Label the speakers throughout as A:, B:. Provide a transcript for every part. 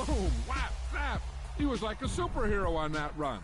A: Boom, whap, snap. He was like a superhero on that run.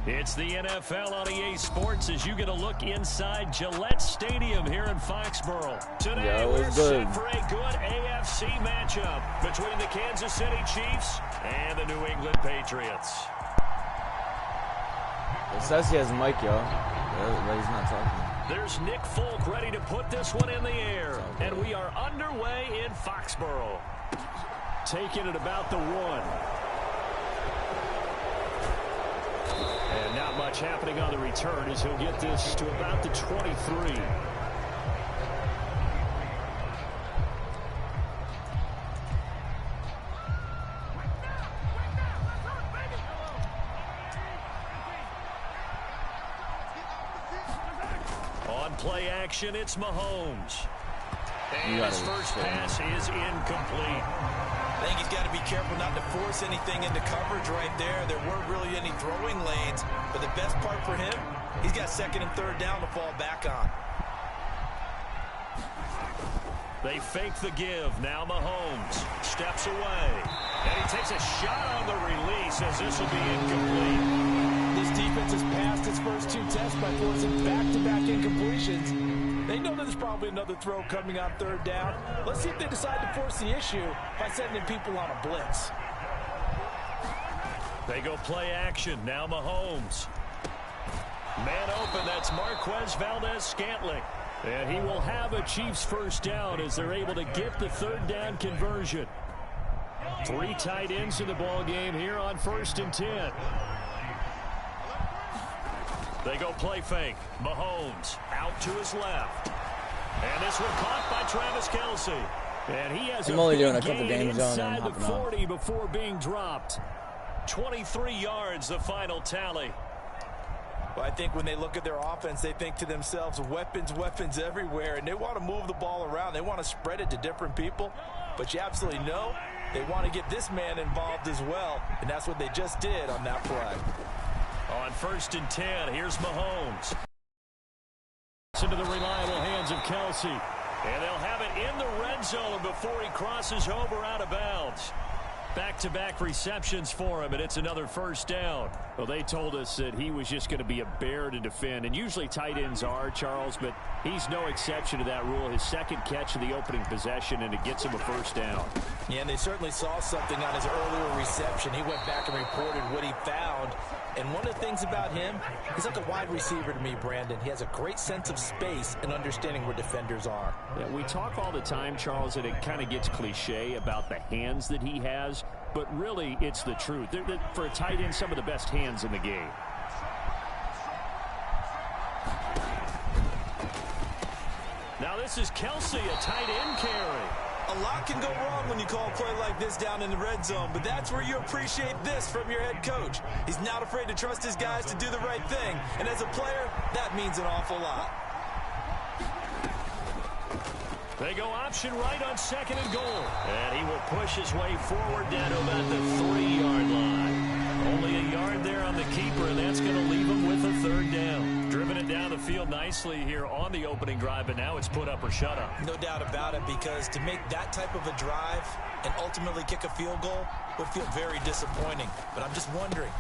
B: It's the NFL on EA Sports as you get a look inside Gillette Stadium here in Foxborough. Today we're set for a good AFC matchup between the Kansas City Chiefs and the New England Patriots.
C: It says he has a mic, y'all, but he's not talking.
B: There's Nick Folk ready to put this one in the air, and we are underway in Foxborough. Taking it about the 1. And not much happening on the return as he'll get this to about the 23. On play action, it's Mahomes. And his first pass is incomplete.
D: I think he's got to be careful not to force anything into coverage right there. There weren't really any throwing lanes, but the best part for him, he's got second and third down to fall back on.
B: They fake the give. Now Mahomes steps away. And he takes a shot on the release as this will be incomplete.
D: This defense has passed its first 2 tests by forcing back-to-back incompletions. They know there's probably another throw coming on third down. Let's see if they decide to force the issue by sending people on a blitz.
B: They go play action. Now Mahomes. Man open, that's Marquez Valdez-Scantling. And he will have a Chiefs first down as they're able to get the third down conversion. 3 tight ends in the ball game here on 1st and 10. They go play fake. Mahomes out to his left. And this one caught by Travis Kelce. And he has
C: I'm only doing a
B: big
C: couple
B: gain
C: games on
B: inside the 40 before being dropped. 23 yards, the final tally.
D: Well, I think when they look at their offense, they think to themselves, weapons, weapons everywhere, and they want to move the ball around. They want to spread it to different people, but you absolutely know they want to get this man involved as well, and that's what they just did on that play.
B: On 1st and 10, here's Mahomes. Into the reliable hands of Kelce. And they'll have it in the red zone before he crosses over out of bounds. Back-to-back receptions for him, and it's another first down. Well, they told us that he was just going to be a bear to defend, and usually tight ends are, Charles, but he's no exception to that rule. His second catch of the opening possession, and it gets him a first down.
D: Yeah, and they certainly saw something on his earlier reception. He went back and reported what he found, And one of the things about him, he's like a wide receiver to me, Brandon. He has a great sense of space and understanding where defenders are.
B: Yeah, we talk all the time, Charles, and it kind of gets cliche about the hands that he has, but really it's the truth. For a tight end, some of the best hands in the game. Now this is Kelsey, a tight end carry.
D: A lot can go wrong when you call a play like this down in the red zone, but that's where you appreciate this from your head coach. He's not afraid to trust his guys to do the right thing, and as a player, that means an awful lot.
B: They go option right on 2nd and goal. And he will push his way forward down to about the 3-yard line. Only a yard there on the keeper, and that's going to leave him with a 3rd down. Driven it down the field nicely here on the opening drive, but now it's put up or shut up.
D: No doubt about it, because to make that type of a drive and ultimately kick a field goal would feel very disappointing. But I'm just wondering.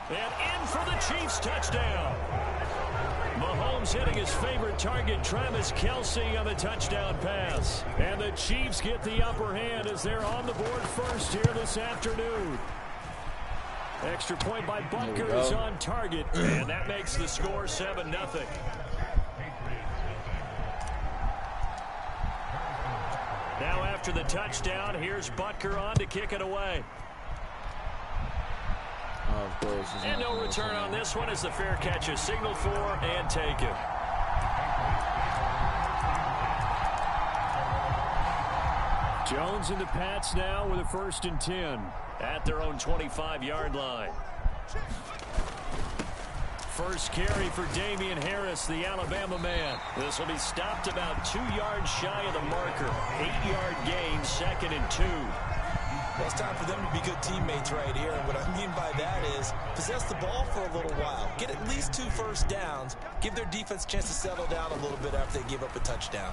B: And in for the Chiefs touchdown. Mahomes hitting his favorite target, Travis Kelsey, on the touchdown pass. And the Chiefs get the upper hand as they're on the board first here this afternoon. Extra point by Butker is on target, and that makes the score 7-0. Now after the touchdown, here's Butker on to kick it away.
C: Oh, of course.
B: And no return on this one as the fair catch is signaled for and taken. Jones and the Pats now with a 1st and 10 at their own 25-yard line. First carry for Damian Harris, the Alabama man. This will be stopped about 2 yards shy of the marker. 8-yard gain, 2nd and 2.
D: Well, it's time for them to be good teammates right here. And what I mean by that is possess the ball for a little while. Get at least 2 first downs. Give their defense a chance to settle down a little bit after they give up a touchdown.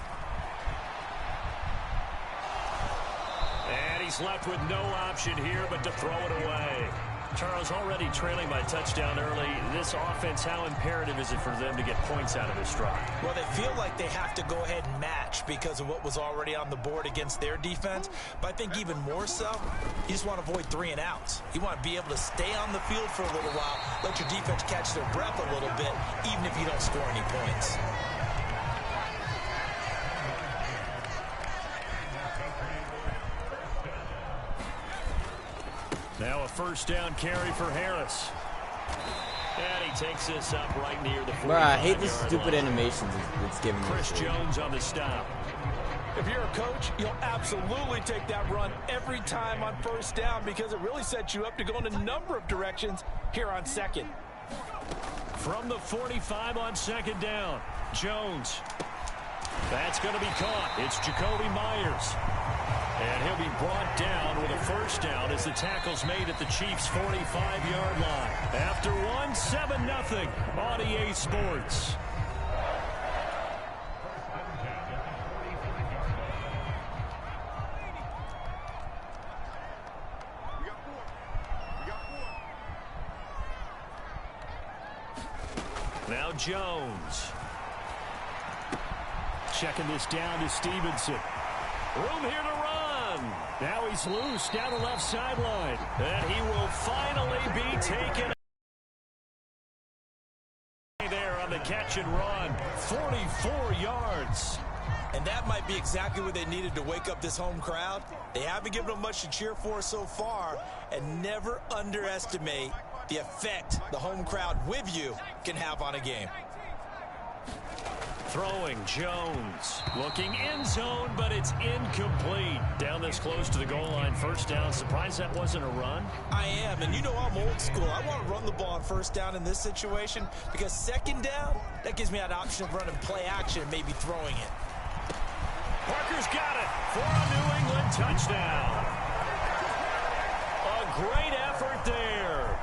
B: And he's left with no option here but to throw it away. Charles, already trailing by touchdown early. This offense, how imperative is it for them to get points out of this drive?
D: Well, they feel like they have to go ahead and match because of what was already on the board against their defense. But I think even more so, you just want to avoid 3 and outs. You want to be able to stay on the field for a little while, let your defense catch their breath a little bit, even if you don't score any points.
B: Now a 1st down carry for Harris. And he takes this up right near the 45-yard line.
C: Bro, I hate this stupid animations it's giving me.
B: Chris Jones on the stop.
D: If you're a coach, you'll absolutely take that run every time on 1st down because it really sets you up to go in a number of directions here on 2nd.
B: From the 45 on 2nd down, Jones. That's going to be caught. It's Jacoby Myers. And he'll be brought down with a 1st down as the tackle's made at the Chiefs' 45-yard line. After one, 7-0 on EA Sports. Now Jones. Checking this down to Stevenson. Room here to run. Now he's loose down the left sideline. And he will finally be taken there on the catch and run. 44 yards.
D: And that might be exactly what they needed to wake up this home crowd. They haven't given them much to cheer for so far. And never underestimate the effect the home crowd with you can have on a game.
B: Throwing Jones, looking end zone, but it's incomplete. Down this close to the goal line, 1st down. Surprised that wasn't a run?
D: I am, and you know I'm old school. I want to run the ball on 1st down in this situation because 2nd down, that gives me an option of running play action and maybe throwing it.
B: Parker's got it for a New England touchdown. A great effort there.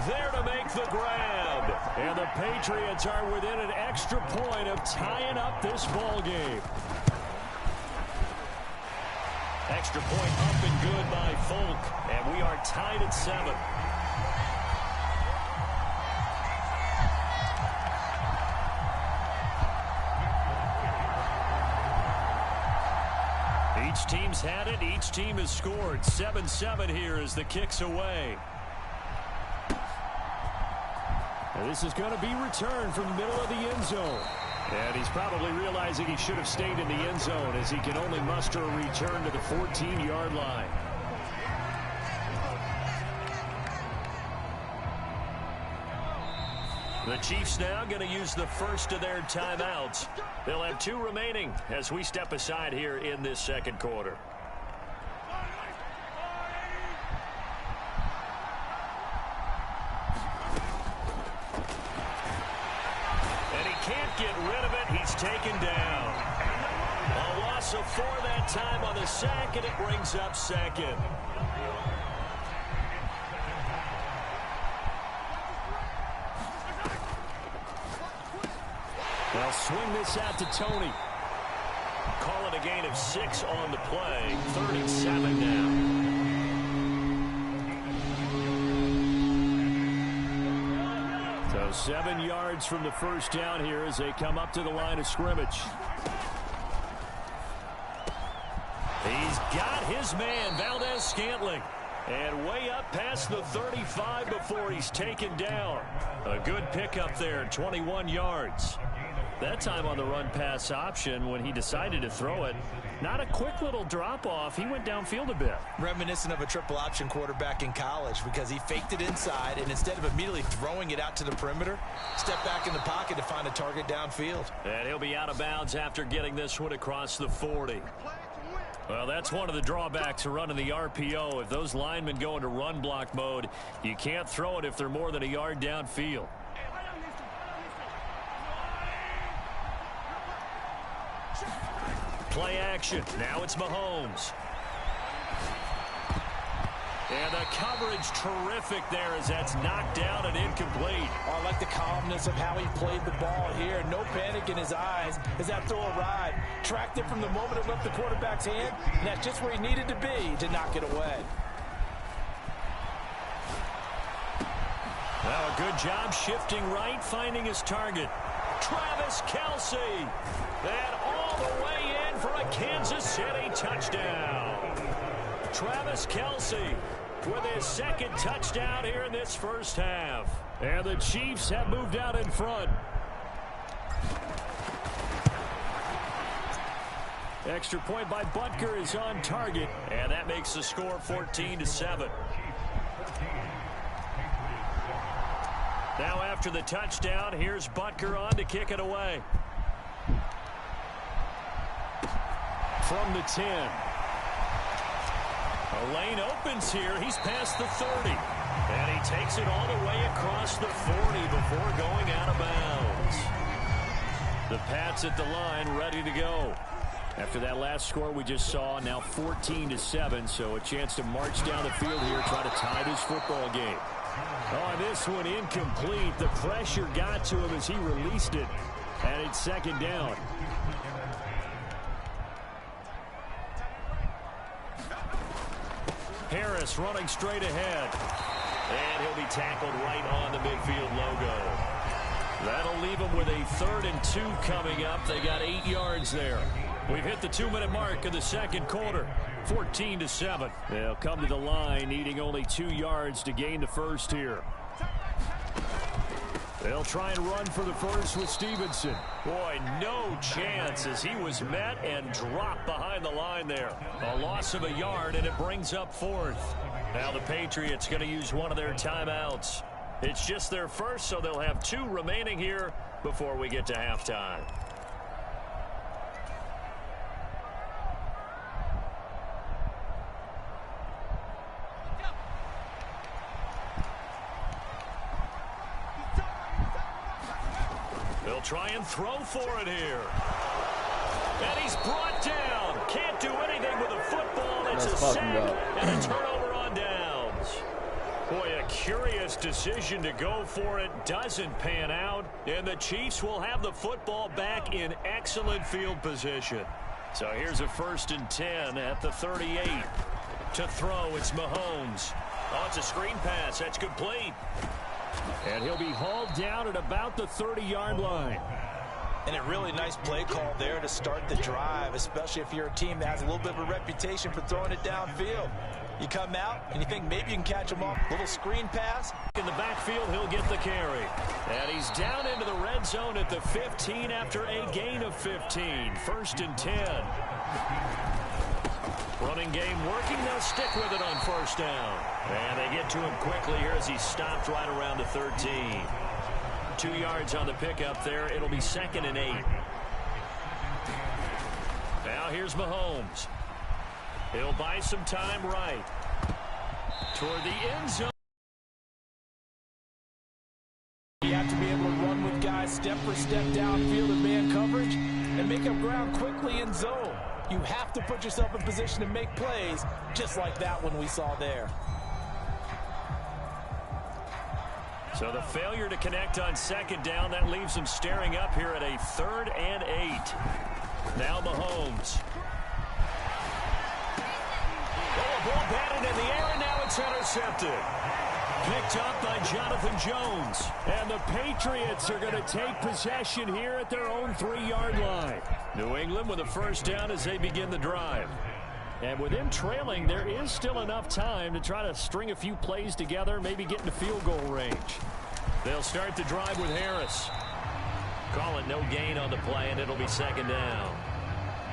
B: There to make the grab. And the Patriots are within an extra point of tying up this ball game. Extra point up and good by Folk. And we are tied at 7. Each team's had it. Each team has scored. 7-7 here as the kick's away. And this is going to be returned from the middle of the end zone. And he's probably realizing he should have stayed in the end zone as he can only muster a return to the 14-yard line. The Chiefs now going to use the first of their timeouts. They'll have 2 remaining as we step aside here in this second quarter. And he can't get rid of it. He's taken down. A loss of 4 that time on the sack, and it brings up second. They'll swing this out to Tony. Call it a gain of 6 on the play. 37 now. So 7 yards from the first down here as they come up to the line of scrimmage. He's got his man, Valdez-Scantling. And way up past the 35 before he's taken down. A good pickup there, 21 yards. That time on the run-pass option when he decided to throw it. Not a quick little drop-off. He went downfield a bit.
D: Reminiscent of a triple-option quarterback in college because he faked it inside, and instead of immediately throwing it out to the perimeter, stepped back in the pocket to find a target downfield.
B: And he'll be out of bounds after getting this one across the 40. Well, that's one of the drawbacks of running the RPO. If those linemen go into run block mode, you can't throw it if they're more than a yard downfield. Play action. Now it's Mahomes. And the coverage terrific there as that's knocked down and incomplete.
D: Oh, I like the calmness of how he played the ball here. No panic in his eyes as that throw arrived. Tracked it from the moment it left the quarterback's hand, and that's just where he needed to be to knock it away.
B: Well, a good job shifting right, finding his target. Travis Kelce. And all the way in for a Kansas City touchdown. Travis Kelce with his second touchdown here in this first half. And the Chiefs have moved out in front. Extra point by Butker is on target, and that makes the score 14-7. Now after the touchdown, here's Butker on to kick it away. From the 10. A lane opens here. He's past the 30. And he takes it all the way across the 40 before going out of bounds. The Pats at the line ready to go. After that last score we just saw, now 14-7, so a chance to march down the field here, try to tie this football game. Oh, and this one incomplete. The pressure got to him as he released it, and it's second down. Harris running straight ahead. And he'll be tackled right on the midfield logo. That'll leave him with a 3rd and 2 coming up. They got 8 yards there. We've hit the 2-minute mark of the second quarter. 14-7. They'll come to the line needing only 2 yards to gain the first here. They'll try and run for the first with Stevenson. Boy, no chance as he was met and dropped behind the line there. A loss of a yard, and it brings up 4th. Now the Patriots going to use one of their timeouts. It's just their first, so they'll have 2 remaining here before we get to halftime. They'll try and throw for it here. And he's brought down. Can't do anything with a football. It's a sack and a turnover on downs. Boy, a curious decision to go for it. Doesn't pan out. And the Chiefs will have the football back in excellent field position. So here's a 1st and 10 at the 38. To throw, it's Mahomes. Oh, it's a screen pass. That's complete. And he'll be hauled down at about the 30-yard line.
D: And a really nice play call there to start the drive, especially if you're a team that has a little bit of a reputation for throwing it downfield. You come out and you think maybe you can catch him off. Little screen pass.
B: In the backfield, he'll get the carry. And he's down into the red zone at the 15 after a gain of 15. 1st and 10. Running game working. They'll stick with it on 1st down. And they get to him quickly here as he stopped right around the 13. 2 yards on the pickup there. It'll be 2nd and 8. Now here's Mahomes. He'll buy some time right toward the end zone.
D: You have to be able to run with guys step for step downfield in man coverage and make up ground quickly in zone. You have to put yourself in position to make plays just like that one we saw there.
B: So the failure to connect on 2nd down, that leaves them staring up here at a 3rd and 8. Now Mahomes. Oh, a ball batted in the air, and now it's intercepted. Picked up by Jonathan Jones. And the Patriots are going to take possession here at their own 3-yard line. New England with a 1st down as they begin the drive. And with them trailing, there is still enough time to try to string a few plays together, maybe get into field goal range. They'll start the drive with Harris. Call it no gain on the play, and it'll be 2nd down.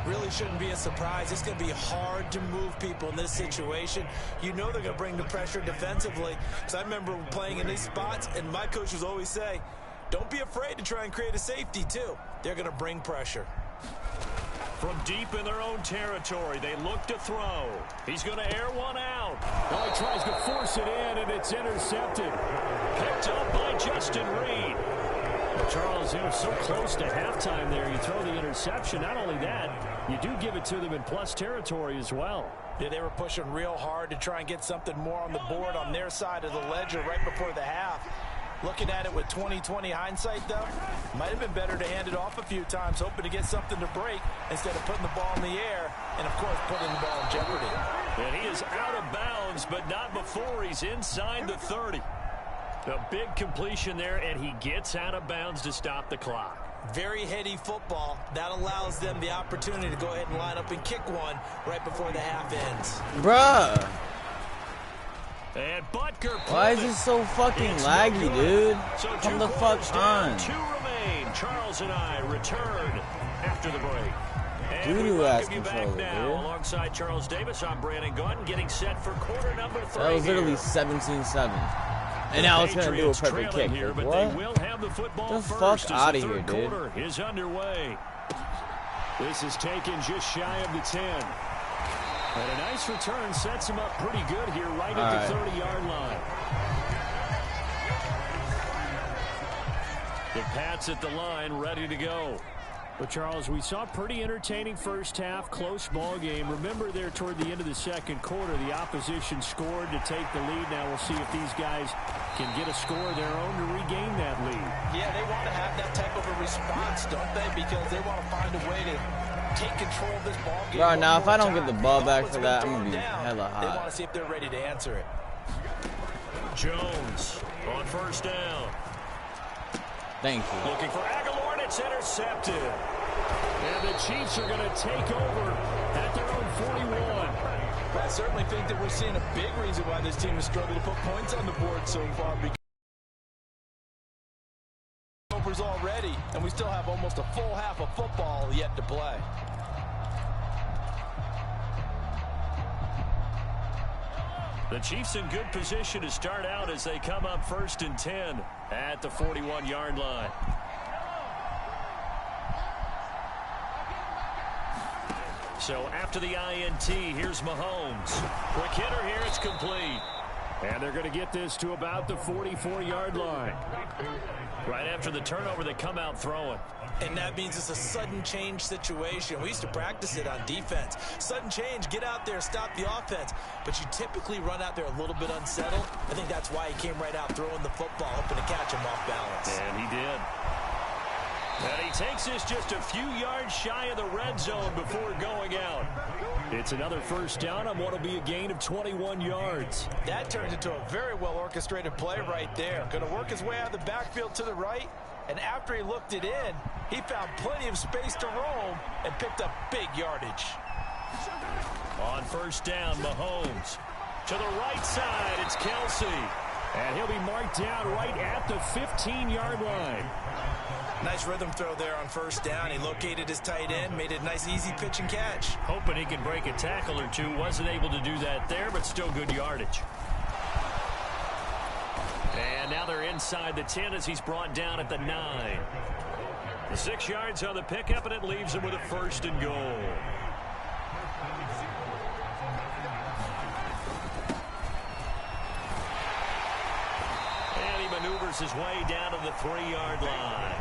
D: Really shouldn't be a surprise. It's going to be hard to move people in this situation. You know they're going to bring the pressure defensively. Because I remember playing in these spots, and my coaches always say, don't be afraid to try and create a safety, too. They're going to bring pressure.
B: From deep in their own territory, they look to throw. He's going to air one out. Oh, he tries to force it in, and it's intercepted. Picked up by Justin Reed. Well, Charles, you know, so close to halftime there. You throw the interception. Not only that, you do give it to them in plus territory as well.
D: Yeah, they were pushing real hard to try and get something more on the board on their side of the ledger right before the half. Looking at it with 20/20 hindsight, though, might have been better to hand it off a few times, hoping to get something to break instead of putting the ball in the air and, of course, putting the ball in jeopardy.
B: And he is out of bounds, but not before he's inside the 30. A big completion there, and he gets out of bounds to stop the clock.
D: Very heady football. That allows them the opportunity to go ahead and line up and kick one right before the half ends.
C: Bruh.
B: And Butker.
C: Why is this so fucking laggy, dude?
B: So
C: Come the fuck on.
B: 2 remain. Charles and I return after the break. And we
C: Doo-doo ass
B: welcome you back
C: controller,
B: now.
C: dude.
B: Alongside Charles Davis, I'm Brandon Gunn, getting set for quarter number 3.
C: That was literally 17-7. And now it's going to do a perfect kick.
B: Here,
C: Like,
B: but
C: what?
B: they will have the football
C: The
B: first
C: fuck out
B: as
C: of
B: the
C: here,
B: third
C: dude.
B: quarter is underway. This is taken just shy of the 10. And a nice return sets him up pretty good here right at the 30-yard line. The Pats at the line, ready to go. But, Charles, we saw a pretty entertaining first half, close ball game. Remember there toward the end of the second quarter, the opposition scored to take the lead. Now we'll see if these guys can get a score of their own to regain that lead.
D: Yeah, they want to have that type of a response, don't they? Because they want to find a way to take control of this ball game.
C: Bro, now if I don't get the ball back for that, I'm going to be hella
D: They want
C: hot.
D: to see if they're ready to answer it.
B: Jones on first down.
C: Thank you.
B: Looking for Aguilar, and it's intercepted. And the Chiefs are going to take over at their own 41.
D: I certainly think that we're seeing a big reason why this team has struggled to put points on the board so far. Overs already, and we still have almost a full half of football yet to play.
B: The Chiefs in good position to start out as they come up 1st and 10 at the 41-yard line. So after the INT, here's Mahomes. Quick hitter here, it's complete. And they're going to get this to about the 44-yard line. Right after the turnover, they come out throwing.
D: And that means it's a sudden change situation. We used to practice it on defense. Sudden change, get out there, stop the offense. But you typically run out there a little bit unsettled. I think that's why he came right out throwing the football, hoping to catch him off balance.
B: And he did. And he takes this just a few yards shy of the red zone before going out. It's another first down on what will be a gain of 21 yards.
D: That turns into a very well-orchestrated play right there. Going to work his way out of the backfield to the right. And after he looked it in, he found plenty of space to roam and picked up big yardage.
B: On first down, Mahomes. To the right side, it's Kelsey. And he'll be marked down right at the 15-yard line.
D: Nice rhythm throw there on first down. He located his tight end, made it a nice, easy pitch and catch.
B: Hoping he can break a tackle or two. Wasn't able to do that there, but still good yardage. And now they're inside the 10 as he's brought down at the 9. 6 yards on the pickup, and it leaves him with a 1st and goal. And he maneuvers his way down to the 3-yard line.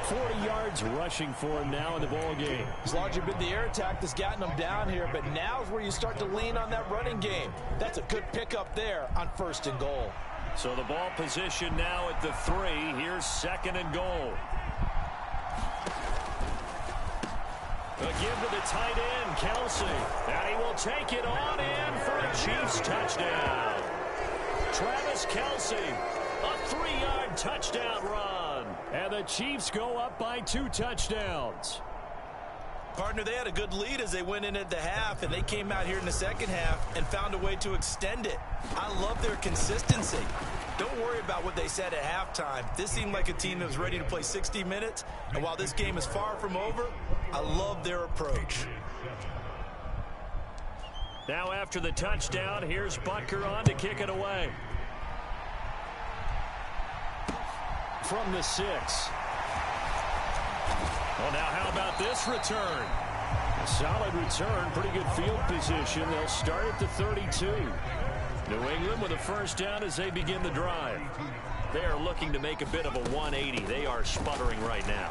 B: 40 yards rushing for him now in the ball game.
D: It's largely been the air attack that's gotten him down here, but now is where you start to lean on that running game. That's a good pickup there on 1st and goal.
B: So the ball position now at the 3. Here's 2nd and goal. A give to the tight end, Kelsey. And he will take it on in for a Chiefs touchdown. Travis Kelsey, a 3-yard touchdown run. And the Chiefs go up by 2 touchdowns.
D: Partner, they had a good lead as they went in at the half, and they came out here in the second half and found a way to extend it. I love their consistency. Don't worry about what they said at halftime. This seemed like a team that was ready to play 60 minutes, and while this game is far from over, I love their approach.
B: Now after the touchdown, here's Butker on to kick it away. From the 6. Well, now how about this return? A solid return, pretty good field position. They'll start at the 32. New England with a 1st down as they begin the drive. They are looking to make a bit of a 180. They are sputtering right now.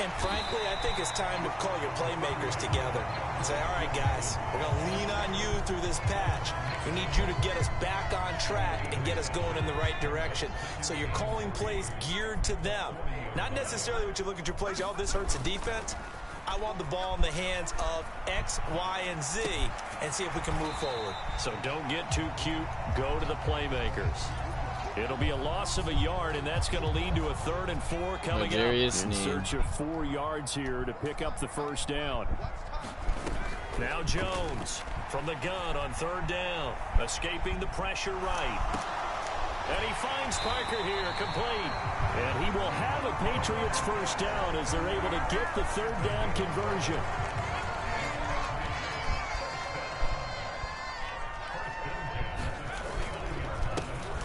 D: And frankly, I think it's time to call your playmakers together and say, all right, guys, we're going to lean on you through this patch. We need you to get us back on track and get us going in the right direction. So you're calling plays geared to them. Not necessarily what you look at your plays, oh, this hurts the defense. I want the ball in the hands of X, Y, and Z and see if we can move forward.
B: So don't get too cute. Go to the playmakers. It'll be a loss of a yard, and that's going to lead to a 3rd and 4 coming up. In search of 4 yards here to pick up the 1st down. Now Jones from the gun on 3rd down. Escaping the pressure right. And he finds Parker here, complete. And he will have a Patriots 1st down as they're able to get the 3rd down conversion.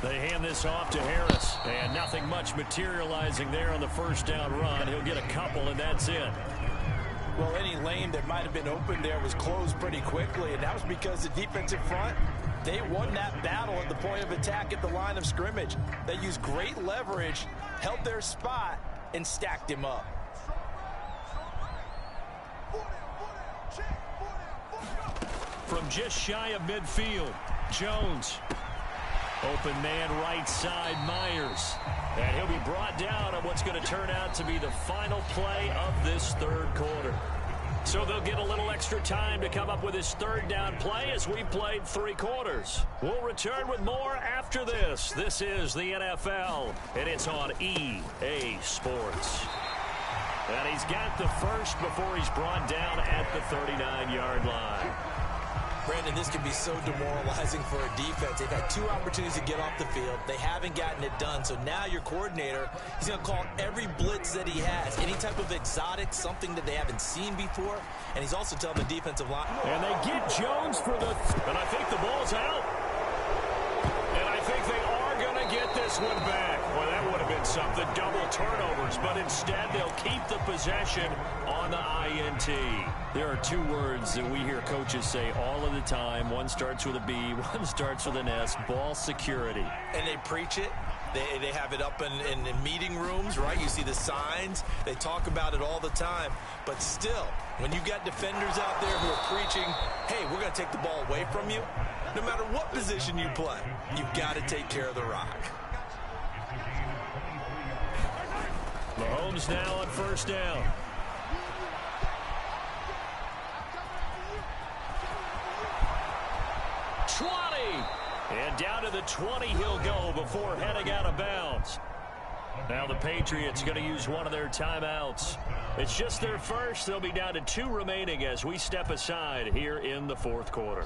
B: They hand this off to Harris, and nothing much materializing there on the 1st down run. He'll get a couple, and that's it.
D: Well, any lane that might have been open there was closed pretty quickly, and that was because the defensive front, they won that battle at the point of attack at the line of scrimmage. They used great leverage, held their spot, and stacked him up.
B: From just shy of midfield, Jones. Open man right side, Myers. And he'll be brought down on what's going to turn out to be the final play of this 3rd quarter. So they'll get a little extra time to come up with his 3rd down play as we played 3 quarters. We'll return with more after this. This is the NFL, and it's on EA Sports. And he's got the 1st before he's brought down at the 39-yard line.
D: Brandon, this can be so demoralizing for a defense. They've had 2 opportunities to get off the field. They haven't gotten it done. So now your coordinator, he's going to call every blitz that he has, any type of exotic, something that they haven't seen before. And he's also telling the defensive line.
B: And they get Jones for the... And I think the ball's out. And I think they are going to get this one back. Well, that would have been something. Double turnovers. But instead, they'll keep the possession on the INT. There are 2 words that we hear coaches say all of the time. One starts with a B, one starts with an S. Ball security.
D: And they preach it. They have it up in meeting rooms, right? You see the signs. They talk about it all the time. But still, when you got defenders out there who are preaching, hey, we're going to take the ball away from you, no matter what position you play, you've got to take care of the rock.
B: Mahomes now on 1st down. And down to the 20 he'll go before heading out of bounds. Now the Patriots going to use one of their timeouts. It's just their 1st. They'll be down to 2 remaining as we step aside here in the 4th quarter.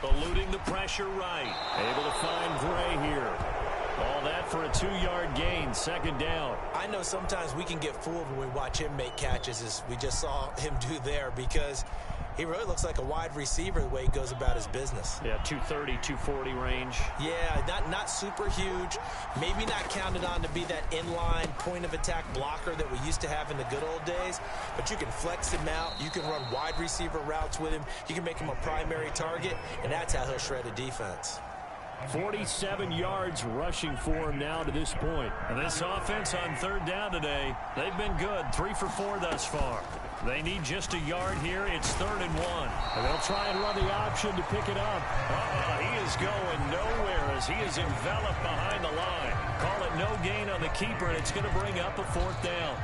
B: Eluding the pressure right. Able to find Gray here. All that for a 2-yard gain, second down.
D: I know sometimes we can get fooled when we watch him make catches, as we just saw him do there, because he really looks like a wide receiver the way he goes about his business.
B: Yeah, 230, 240 range.
D: Yeah, not super huge. Maybe not counted on to be that inline point-of-attack blocker that we used to have in the good old days, but you can flex him out. You can run wide receiver routes with him. You can make him a primary target, and that's how he'll shred a defense.
B: 47 yards rushing for him now to this point. And this offense on third down today, they've been good. 3 for 4 thus far. They need just a yard here. It's 3rd and 1. And they'll try and run the option to pick it up. He is going nowhere as he is enveloped behind the line. Call it no gain on the keeper, and it's going to bring up a 4th down.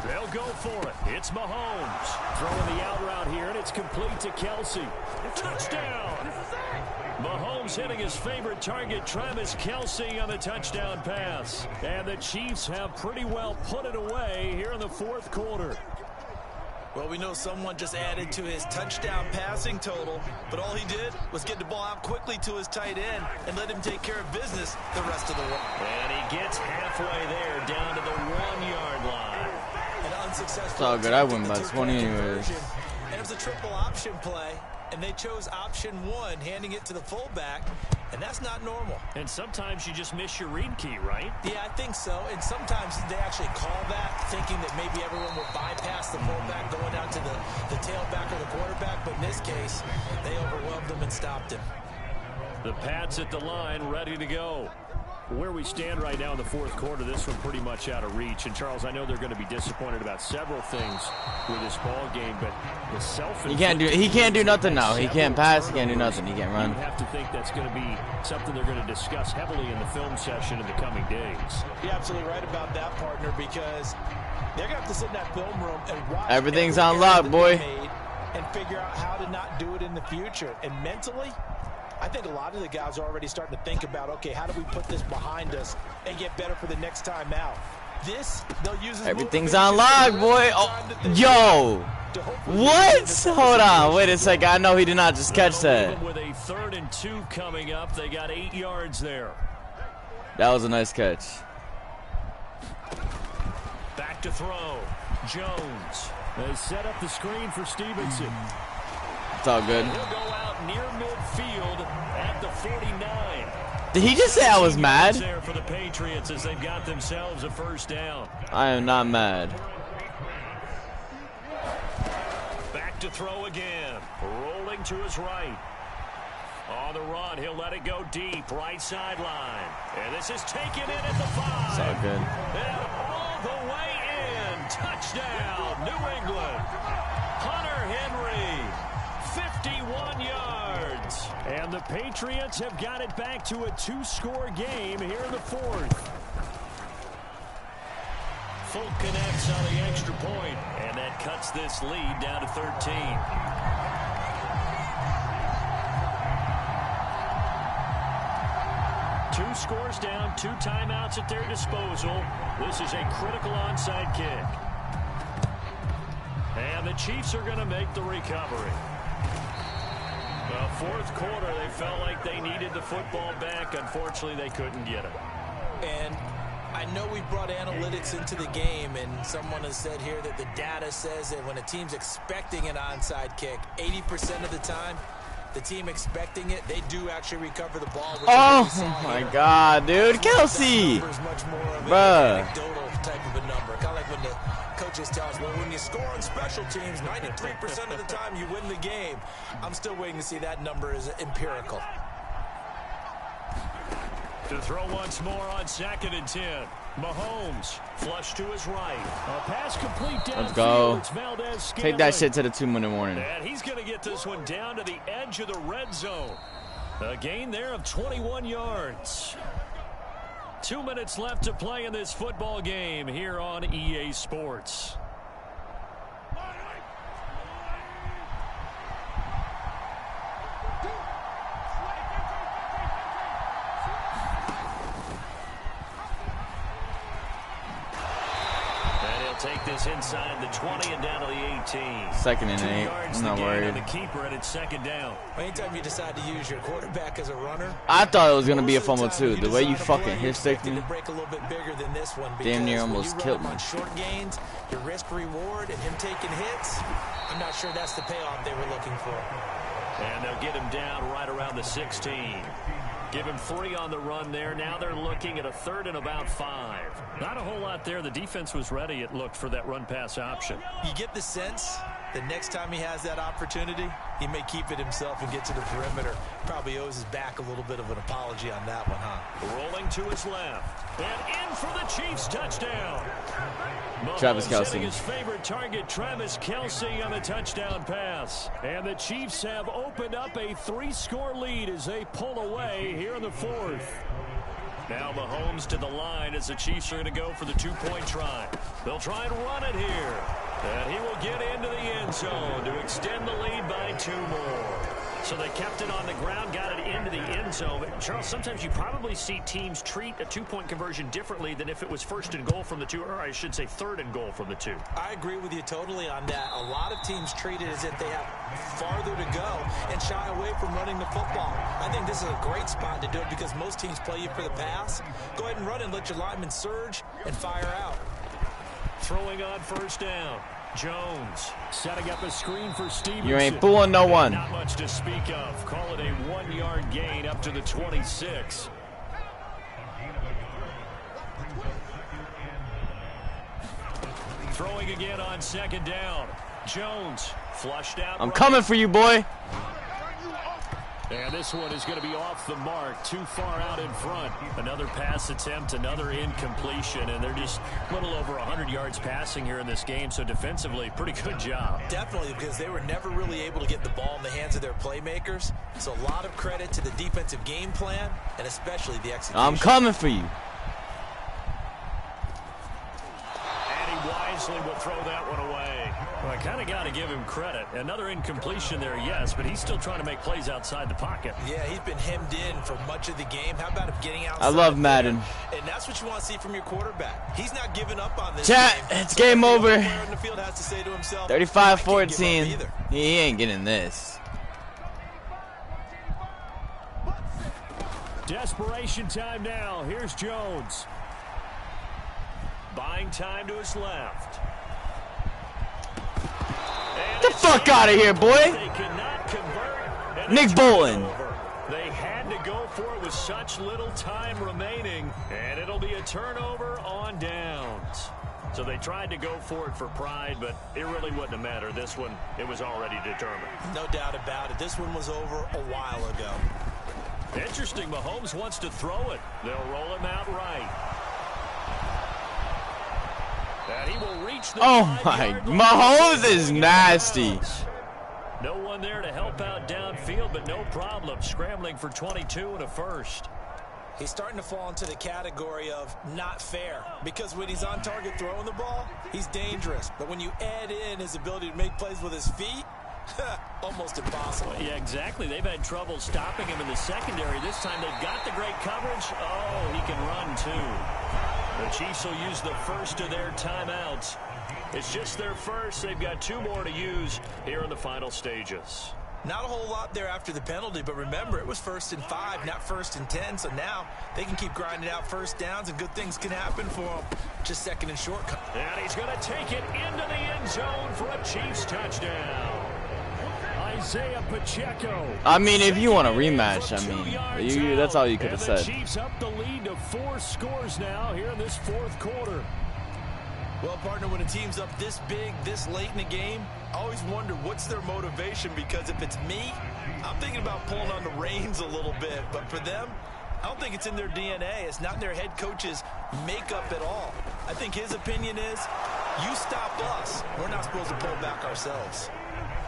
B: They'll go for it. It's Mahomes. Throwing the out route here, and it's complete to Kelsey. Touchdown! Mahomes hitting his favorite target, Travis Kelsey, on the touchdown pass. And the Chiefs have pretty well put it away here in the 4th quarter.
D: Well, we know someone just added to his touchdown passing total, but all he did was get the ball out quickly to his tight end and let him take care of business the rest of the way.
B: And he gets halfway there, down to the 1-yard line.
D: An unsuccessful.
C: It's all good. I win by 20 anyways.
D: And it was a triple option play, and they chose option 1, handing it to the fullback, and that's not normal.
B: And sometimes you just miss your read key, right?
D: Yeah, I think so. And sometimes they actually call that, thinking that maybe everyone will bypass the fullback going out to the tailback or the quarterback. But in this case, they overwhelmed him and stopped him.
B: The Pats at the line, ready to go. Where we stand right now in the 4th quarter, this one pretty much out of reach. And, Charles, I know they're going to be disappointed about several things with this ball game, but the
C: he can't do nothing now. He can't pass. He can't do nothing. He can't run.
B: You have to think that's going to be something they're going to discuss heavily in the film session in the coming days.
D: You're absolutely right about that, partner, because they're going to have to sit in that film room and watch
C: everything's on lock, boy,
D: and figure out how to not do it in the future. And mentally, I think a lot of the guys are already starting to think about, okay, how do we put this behind us and get better for the next time out? They'll use
C: everything's on lock, boy. Oh, yo. What? Hold on. Wait a second. I know he did not just catch that.
B: With a 3rd and 2 coming up, they got 8 yards there.
C: That was a nice catch.
B: Back to throw. Jones. They set up the screen for Stevenson.
C: It's all good.
B: He'll go out near midfield at the 49.
C: Did he just say I was mad?
B: There for the Patriots as they've got themselves a 1st down.
C: I am not mad.
B: Back to throw again. Rolling to his right. On the run, he'll let it go deep. Right sideline. And this is taken in at the 5.
C: It's all good.
B: And all the way in. Touchdown, New England. Hunter Henry. 51 yards. And the Patriots have got it back to a 2-score game here in the 4th. Folk connects on the extra point, and that cuts this lead down to 13. Two scores down, 2 timeouts at their disposal. This is a critical onside kick. And the Chiefs are going to make the recovery. The 4th quarter, they felt like they needed the football back. Unfortunately, they couldn't get it.
D: And I know we brought analytics into the game, and someone has said here that the data says that when a team's expecting an onside kick, 80% of the time, the team expecting it, they do actually recover the ball.
C: Oh, my God, dude. Kelsey. Bruh.
D: Type of a number. Kind of like when the coaches tell us, well, when you score on special teams, 93% of the time you win the game. I'm still waiting to see that number is empirical.
B: To throw once more on 2nd and 10. Mahomes flush to his right. A pass complete down.
C: Let's go. Take that shit to the 2-minute warning.
B: And he's going to get this one down to the edge of the red zone. A gain there of 21 yards. 2 minutes left to play in this football game here on EA Sports. take this inside the 20 and down to the 18.
C: 2nd and
B: 2
C: 8.
B: yards
C: I'm not
B: the gain
C: worried.
B: on the keeper, and it's 2nd down.
D: Anytime you decide to use your quarterback as a runner,
C: I thought it was gonna be a fumble too. The way you fucking hit sticked me,
D: break a little bit bigger than this one.
C: damn near almost killed me.
D: On short gains, your risk reward, and him taking hits, I'm not sure that's the payoff they were looking for.
B: And they'll get him down right around the 16. Give him 3 on the run there. Now they're looking at a 3rd and about 5. Not a whole lot there. The defense was ready, it looked, for that run-pass option.
D: You get the sense that next time he has that opportunity, he may keep it himself and get to the perimeter. Probably owes his back a little bit of an apology on that one, huh?
B: Rolling to his left. And in for the Chiefs touchdown.
C: Travis
B: Mahomes
C: Kelce.
B: hitting his favorite target, Travis Kelce, on the touchdown pass. And the Chiefs have opened up a 3-score lead as they pull away here in the 4th. Now Mahomes to the line as the Chiefs are going to go for the 2-point try. They'll try and run it here. And he will get into the end zone to extend the lead by 2 more. So they kept it on the ground, got it into the end zone. But Charles, sometimes you probably see teams treat a 2-point conversion differently than if it was 1st and goal from the 2, or I should say 3rd and goal from the 2.
D: I agree with you totally on that. A lot of teams treat it as if they have farther to go and shy away from running the football. I think this is a great spot to do it because most teams play you for the pass. Go ahead and run and let your linemen surge and fire out.
B: Throwing on 1st down. Jones setting up a screen for Stevenson.
C: You ain't fooling no one.
B: Not much to speak of. Call it a 1-yard gain up to the 26. Throwing again on 2nd down. Jones flushed out.
C: I'm coming for you, boy.
B: And this one is going to be off the mark, too far out in front. Another pass attempt, another incompletion, and they're just a little over 100 yards passing here in this game, so defensively, pretty good job.
D: Definitely, because they were never really able to get the ball in the hands of their playmakers. So a lot of credit to the defensive game plan, and especially the execution.
C: I'm coming for you.
B: And he wisely will throw that one away. Well, I kind of got to give him credit. Another incompletion there, yes, but he's still trying to make plays outside the pocket.
D: Yeah, he's been hemmed in for much of the game. How about him getting outside?
C: I love Madden.
D: And that's what you want to see from your quarterback. He's not giving up on this
C: Chat,
D: game.
C: it's game over.
D: 35-14.
C: He ain't getting this.
B: Desperation time now. Here's Jones. Buying time to his left.
C: Get the fuck out of here, boy.
B: They could not convert.
C: Nick Bolton.
B: They had to go for it with such little time remaining, and it'll be a turnover on downs. So they tried to go for it for pride, but it really wouldn't have mattered. This one, it was already determined.
D: No doubt about it. This one was over a while ago.
B: Interesting. Mahomes wants to throw it. They'll roll him out right. And he will reach the
C: Oh my, Mahomes is nasty.
B: No one there to help out downfield, but no problem. Scrambling for 22 and a 1st.
D: He's starting to fall into the category of not fair, because when he's on target throwing the ball, he's dangerous. But when you add in his ability to make plays with his feet, almost impossible.
B: Yeah, exactly. They've had trouble stopping him in the secondary. This time they've got the great coverage. Oh, he can run too. The Chiefs will use the 1st of their timeouts. It's just their 1st. They've got 2 more to use here in the final stages.
D: Not a whole lot there after the penalty, but remember, it was 1st and 5, not 1st and 10. So now they can keep grinding out 1st downs, and good things can happen for them. Just 2nd and short.
B: And he's going to take it into the end zone for a Chiefs touchdown. Isaiah Pacheco.
C: I mean, if you want a rematch, I mean, that's all you could have said.
B: The Chiefs up the lead to 4 scores now here in this 4th quarter.
D: Well, partner, when a team's up this big, this late in the game, I always wonder what's their motivation, because if it's me, I'm thinking about pulling on the reins a little bit. But for them, I don't think it's in their DNA. It's not in their head coach's makeup at all. I think his opinion is, you stop us, we're not supposed to pull back ourselves.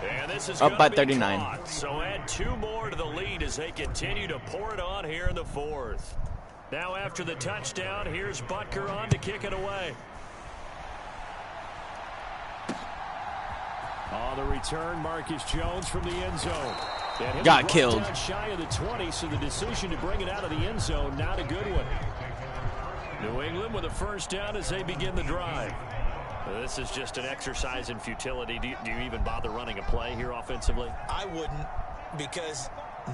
B: And this is
C: up by 39.
B: Caught. So add 2 more to the lead as they continue to pour it on here in the 4th. Now after the touchdown, here's Butker on to kick it away. On the return, Marcus Jones from the end zone.
C: Got killed.
B: Shy of the 20, so the decision to bring it out of the end zone, not a good one. New England with a 1st down as they begin the drive. This is just an exercise in futility. Do you even bother running a play here offensively?
D: I wouldn't, because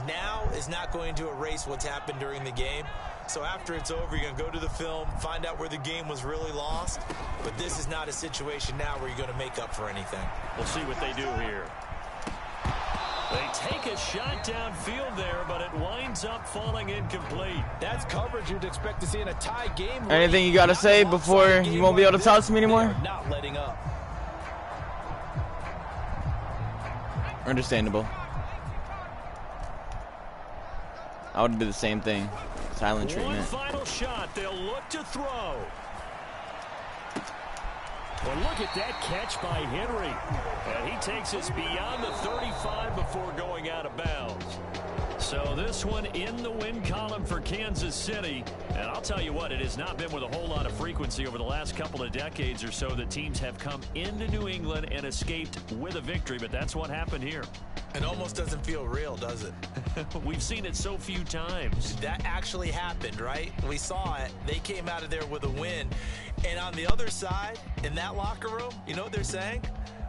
D: now is not going to erase what's happened during the game. So after it's over, you're going to go to the film, find out where the game was really lost. But this is not a situation now where you're going to make up for anything.
B: We'll see what they do here. They take a shot downfield there, but it winds up falling incomplete.
D: That's coverage you'd expect to see in a tie game.
C: Anything you got to say before you won't be able to talk to me anymore?
D: Not letting up.
C: Understandable. I would do the same thing. Silent treatment.
B: One final shot. They'll look to throw. Well, look at that catch by Henry. And he takes us beyond the 35 before going out of bounds. So this one in the win column for Kansas City. And I'll tell you what, it has not been with a whole lot of frequency over the last couple of decades or so that teams have come into New England and escaped with a victory. But that's what happened here.
D: It almost doesn't feel real, does it?
B: We've seen it so few times.
D: That actually happened, right? We saw it. They came out of there with a win. And on the other side, in that locker room, you know what they're saying?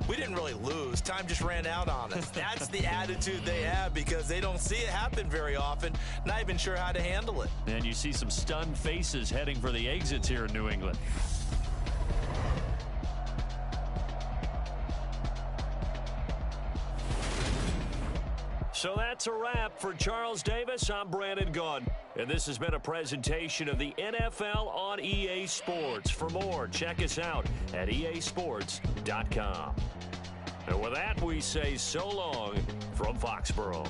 D: We didn't really lose. Time just ran out on us. That's the attitude they have because they don't see it happen very often. Not even sure how to handle it.
B: And you see some stunned faces heading for the exits here in New England. So that's a wrap for Charles Davis. I'm Brandon Gunn. And this has been a presentation of the NFL on EA Sports. For more, check us out at easports.com. And with that, we say so long from Foxborough.